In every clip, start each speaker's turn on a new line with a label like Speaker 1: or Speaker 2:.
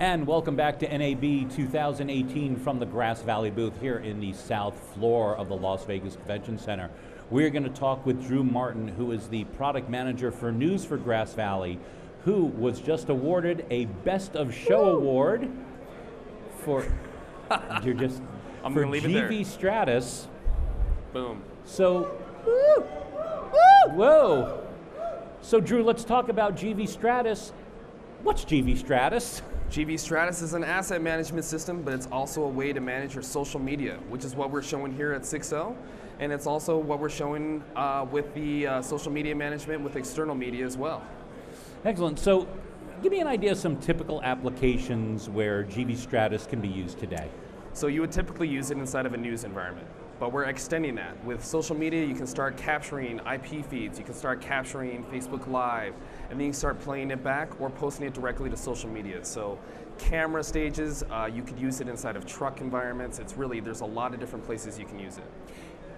Speaker 1: And welcome back to NAB 2018 from the Grass Valley booth here in the south floor of the Las Vegas Convention Center. We're going to talk with Drew Martin, who is the product manager for news for Grass Valley, who was just awarded a Best of Show award for you're just
Speaker 2: I'm
Speaker 1: for
Speaker 2: gonna leave it there.
Speaker 1: GV Stratus.
Speaker 2: Boom.
Speaker 1: So, whoa. So Drew, let's talk about GV Stratus. What's GV Stratus?
Speaker 2: GV Stratus is an asset management system, but it's also a way to manage your social media, which is what we're showing here at 6.0. And it's also what we're showing with the social media management with external media as well.
Speaker 1: Excellent. So give me an idea of some typical applications where GV Stratus can be used today.
Speaker 2: So you would typically use it inside of a news environment, but we're extending that. With social media, you can start capturing IP feeds, you can start capturing Facebook Live, and then you can start playing it back or posting it directly to social media. So camera stages, you could use it inside of truck environments. It's really, there's a lot of different places you can use it.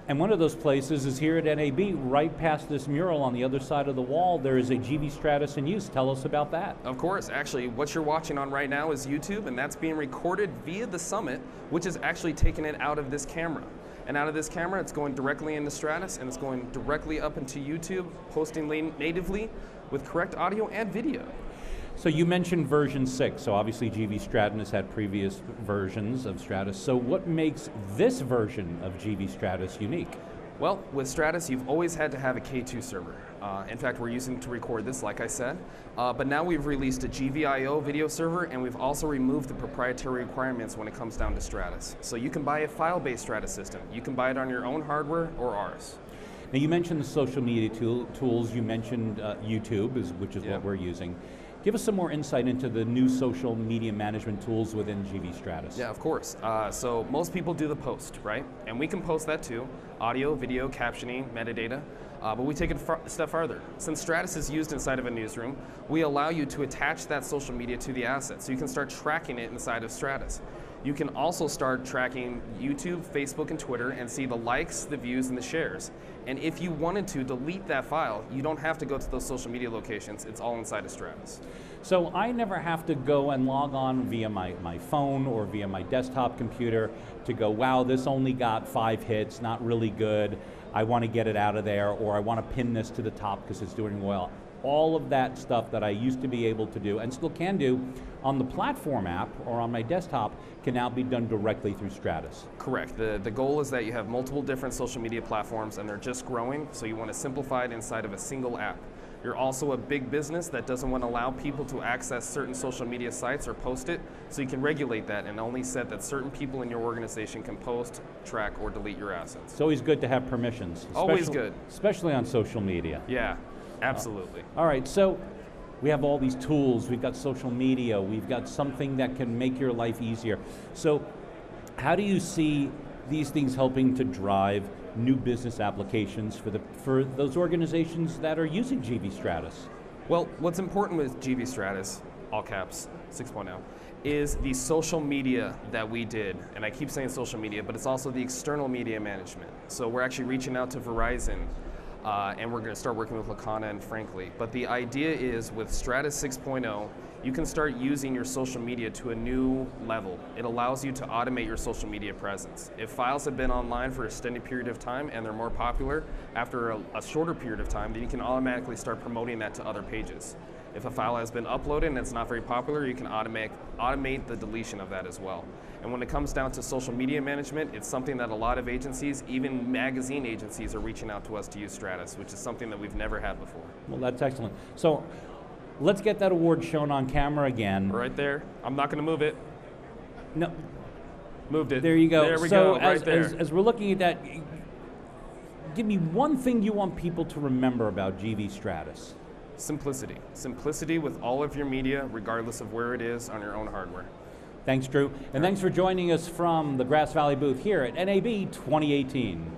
Speaker 1: And one of those places is here at NAB, right past this mural on the other side of the wall, there is a GV Stratus in use. Tell us about that.
Speaker 2: Of course, actually, what you're watching on right now is YouTube, and that's being recorded via the Summit, which is actually taking it out of this camera. And out of this camera, it's going directly into Stratus, and it's going directly up into YouTube, posting natively with correct audio and video.
Speaker 1: So you mentioned version 6, so obviously GV Stratus has had previous versions of Stratus. So what makes this version of GV Stratus unique?
Speaker 2: Well, with Stratus, you've always had to have a K2 server. In fact, we're using it to record this, like I said. But now we've released a GVIO video server, and we've also removed the proprietary requirements when it comes down to Stratus. So you can buy a file-based Stratus system. You can buy it on your own hardware or ours.
Speaker 1: Now you mentioned the social media tools. You mentioned YouTube, which is what we're using. Give us some more insight into the new social media management tools within GV Stratus.
Speaker 2: Yeah, of course. So most people do the post, right? And we can post that too. Audio, video, captioning, metadata. But we take it a step farther. Since Stratus is used inside of a newsroom, we allow you to attach that social media to the asset. So you can start tracking it inside of Stratus. You can also start tracking YouTube, Facebook, and Twitter and see the likes, the views, and the shares. And if you wanted to delete that file, you don't have to go to those social media locations. It's all inside of Stratus.
Speaker 1: So I never have to go and log on via my phone or via my desktop computer to go, wow, this only got 5 hits, not really good. I want to get it out of there, or I want to pin this to the top because it's doing well. All of that stuff that I used to be able to do and still can do on the platform app or on my desktop can now be done directly through Stratus.
Speaker 2: Correct. The goal is that you have multiple different social media platforms and they're just growing, so you want to simplify it inside of a single app. You're also a big business that doesn't want to allow people to access certain social media sites or post it, so you can regulate that and only set that certain people in your organization can post, track, or delete your assets.
Speaker 1: It's always good to have permissions.
Speaker 2: Always good.
Speaker 1: Especially on social media.
Speaker 2: Yeah. Absolutely.
Speaker 1: All right, so we have all these tools, we've got social media, we've got something that can make your life easier. So how do you see these things helping to drive new business applications for those organizations that are using GV Stratus?
Speaker 2: Well, what's important with GV Stratus, all caps, 6.0, is the social media that we did. And I keep saying social media, but it's also the external media management. So we're actually reaching out to Verizon, and we're going to start working with Lacana and Frankly. But the idea is with Stratus 6.0, you can start using your social media to a new level. It allows you to automate your social media presence. If files have been online for an extended period of time and they're more popular, after a shorter period of time, then you can automatically start promoting that to other pages. If a file has been uploaded and it's not very popular, you can automate the deletion of that as well. And when it comes down to social media management, it's something that a lot of agencies, even magazine agencies, are reaching out to us to use Stratus, which is something that we've never had before.
Speaker 1: Well, that's excellent. So let's get that award shown on camera again.
Speaker 2: Right there. I'm not going to move it.
Speaker 1: No.
Speaker 2: Moved it.
Speaker 1: There you go.
Speaker 2: There we go, right there.
Speaker 1: As we're looking at that, give me one thing you want people to remember about GV Stratus.
Speaker 2: Simplicity. Simplicity with all of your media, regardless of where it is on your own hardware.
Speaker 1: Thanks, Drew. And thanks for joining us from the Grass Valley booth here at NAB 2018.